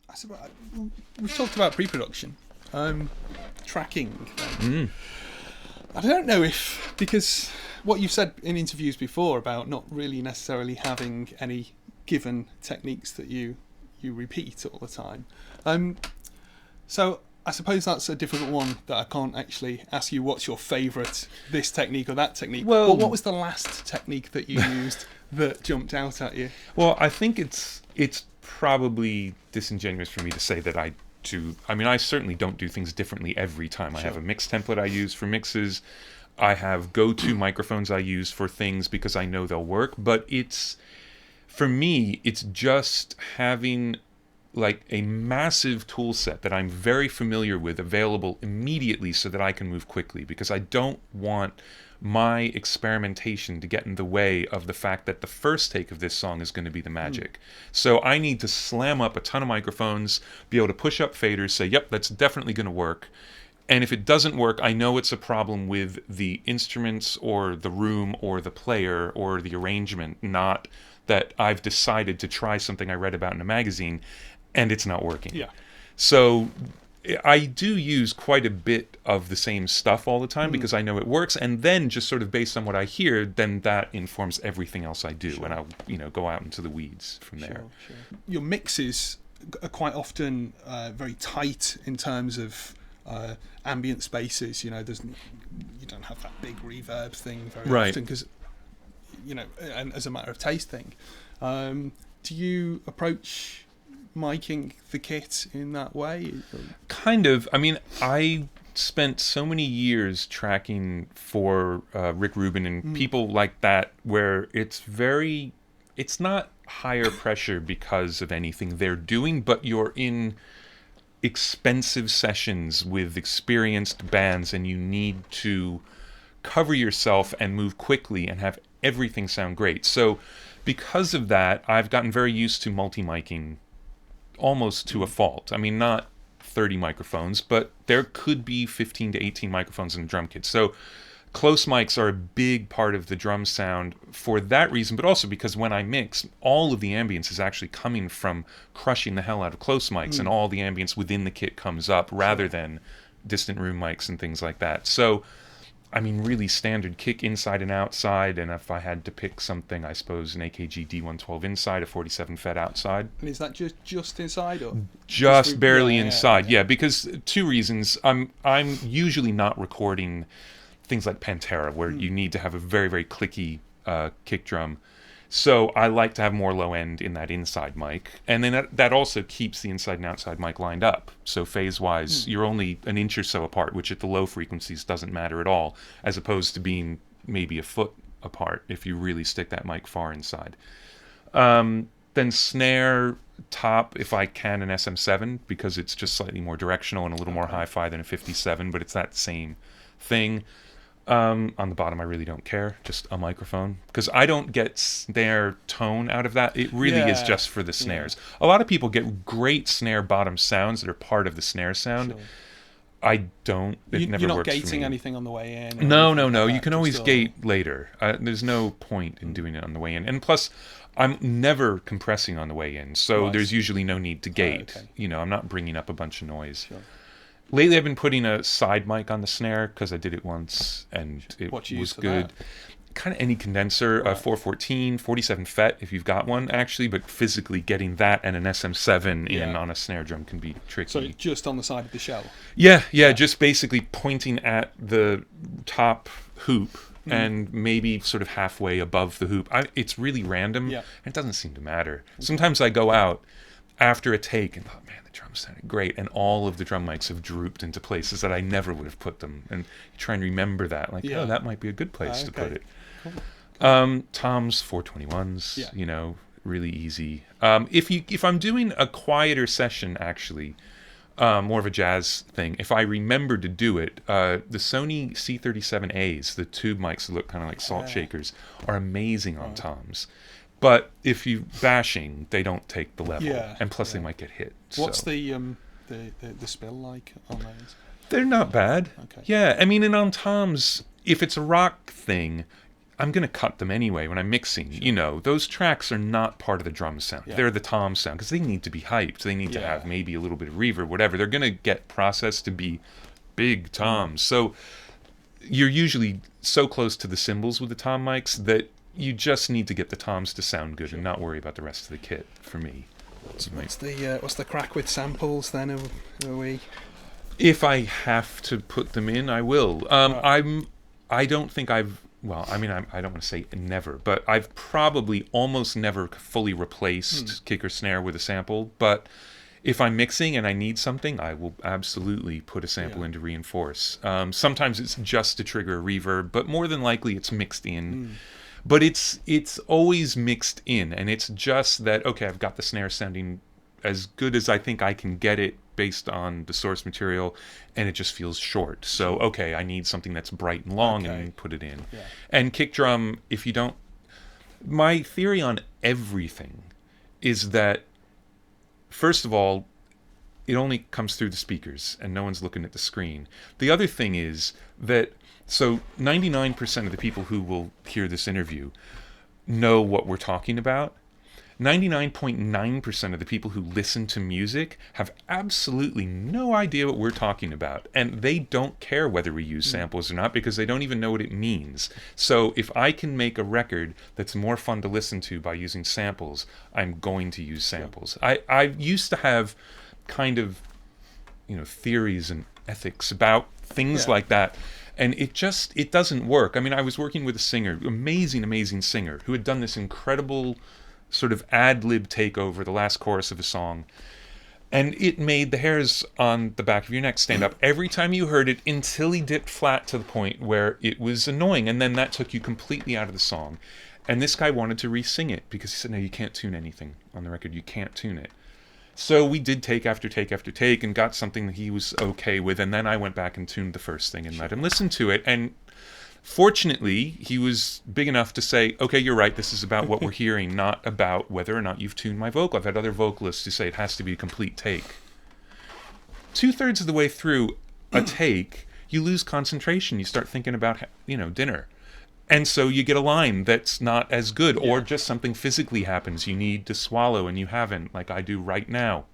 I suppose we've talked about pre-production, tracking. I don't know if, because what you've said in interviews before about not really necessarily having any given techniques that you repeat all the time. So I suppose that's a difficult one that I can't actually ask you what's your favourite this technique or that technique. Well, but what was the last technique that you used that jumped out at you? Well, I think it's probably disingenuous for me to say that I do. I mean, I certainly don't do things differently every time. I have a mix template I use for mixes. I have go-to microphones I use for things because I know they'll work. But for me, it's just having like a massive tool set that I'm very familiar with available immediately so that I can move quickly, because I don't want my experimentation to get in the way of the fact that the first take of this song is going to be the magic. So I need to slam up a ton of microphones, be able to push up faders, say, yep, that's definitely going to work. And if it doesn't work, I know it's a problem with the instruments or the room or the player or the arrangement, not that I've decided to try something I read about in a magazine and it's not working. Yeah. So I do use quite a bit of the same stuff all the time because I know it works, and then just sort of based on what I hear, then that informs everything else I do, and I'll go out into the weeds from there. Sure. Your mixes are quite often very tight in terms of ambient spaces. You don't have that big reverb thing very often because and as a matter of taste thing. Do you approach miking the kit in that way? Kind of. I mean, I spent so many years tracking for Rick Rubin and people like that, where it's not higher pressure because of anything they're doing, but you're in expensive sessions with experienced bands and you need to cover yourself and move quickly and have everything sound great. So because of that, I've gotten very used to multi-miking almost to a fault. I mean, not 30 microphones, but there could be 15 to 18 microphones in a drum kit. So close mics are a big part of the drum sound for that reason, but also because when I mix, all of the ambience is actually coming from crushing the hell out of close mics, and all the ambience within the kit comes up rather than distant room mics and things like that. So I mean, really standard kick inside and outside, and if I had to pick something, I suppose an AKG D112 inside, a 47 FET outside. And is that just inside, or just barely inside? Yeah, because two reasons. I'm usually not recording things like Pantera, where you need to have a very, very clicky kick drum. So I like to have more low end in that inside mic. And then that also keeps the inside and outside mic lined up. So phase-wise, you're only an inch or so apart, which at the low frequencies doesn't matter at all, as opposed to being maybe a foot apart if you really stick that mic far inside. Then snare, top, if I can, an SM7, because it's just slightly more directional and a little more hi-fi than a 57, but it's that same thing. On the bottom, I really don't care, just a microphone, because I don't get snare tone out of that. It really is just for the snares. A lot of people get great snare bottom sounds that are part of the snare sound. Sure. I don't. It never You're not works for gating me. anything on the way in? No. You can always gate later. There's no point in doing it on the way in. And plus, I'm never compressing on the way in, so there's usually no need to gate. Okay. I'm not bringing up a bunch of noise. Sure. Lately, I've been putting a side mic on the snare because I did it once and it was good. Kind of any condenser, 414, 47 FET if you've got one, actually, but physically getting that and an SM7 in on a snare drum can be tricky. So just on the side of the shell? Yeah, just basically pointing at the top hoop and maybe sort of halfway above the hoop. It's really random, and it doesn't seem to matter. Sometimes I go out after a take and thought, man, the drums sounded great, and all of the drum mics have drooped into places that I never would have put them, and you try and remember that, like, oh, that might be a good place to put it. Cool. Tom's 421s, really easy. If I'm doing a quieter session, actually, more of a jazz thing, if I remember to do it, the Sony C37As, the tube mics that look kind of like salt shakers, are amazing on Toms. But if you bashing, they don't take the level, and plus they might get hit. What's the spill like on those? They're not bad. Okay. Yeah, I mean, and on Toms, if it's a rock thing, I'm going to cut them anyway when I'm mixing. Sure. You know, those tracks are not part of the drum sound. Yeah. They're the tom sound because they need to be hyped. They need to have maybe a little bit of reverb, whatever. They're going to get processed to be big toms. So you're usually so close to the cymbals with the tom mics that you just need to get the toms to sound good and not worry about the rest of the kit, for me. What's the crack with samples then? Are we... If I have to put them in, I will. Right. I don't think I've... Well, I mean, I don't want to say never, but I've probably almost never fully replaced kick or snare with a sample. But if I'm mixing and I need something, I will absolutely put a sample in to reinforce. Sometimes it's just to trigger a reverb, but more than likely it's mixed in. But it's always mixed in, and it's just that, okay, I've got the snare sounding as good as I think I can get it based on the source material, and it just feels short. So, okay, I need something that's bright and long, and put it in. Yeah. And kick drum, if you don't... My theory on everything is that, first of all, it only comes through the speakers, and no one's looking at the screen. The other thing is that, so 99% of the people who will hear this interview know what we're talking about. 99.9% of the people who listen to music have absolutely no idea what we're talking about, and they don't care whether we use samples or not because they don't even know what it means. So if I can make a record that's more fun to listen to by using samples, I'm going to use samples. I used to have kind of, theories and ethics about things like that, and it doesn't work. I mean, I was working with a singer, amazing singer, who had done this incredible sort of ad-lib takeover the last chorus of a song, and it made the hairs on the back of your neck stand up every time you heard it until he dipped flat to the point where it was annoying, and then that took you completely out of the song. And this guy wanted to re-sing it because he said, no, you can't tune anything on the record, you can't tune it. So we did take after take after take and got something that he was okay with, and then I went back and tuned the first thing and let him listen to it, and fortunately, he was big enough to say, okay, you're right, this is about what we're hearing, not about whether or not you've tuned my vocal. I've had other vocalists who say it has to be a complete take. 2/3 of the way through a take, you lose concentration. You start thinking about, dinner. And so you get a line that's not as good, or just something physically happens. You need to swallow and you haven't, like I do right now.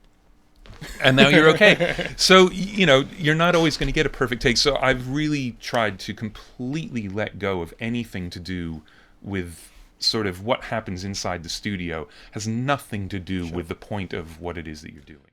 And now you're okay. So, you're not always going to get a perfect take. So I've really tried to completely let go of anything to do with sort of what happens inside the studio. Has nothing to do with the point of what it is that you're doing.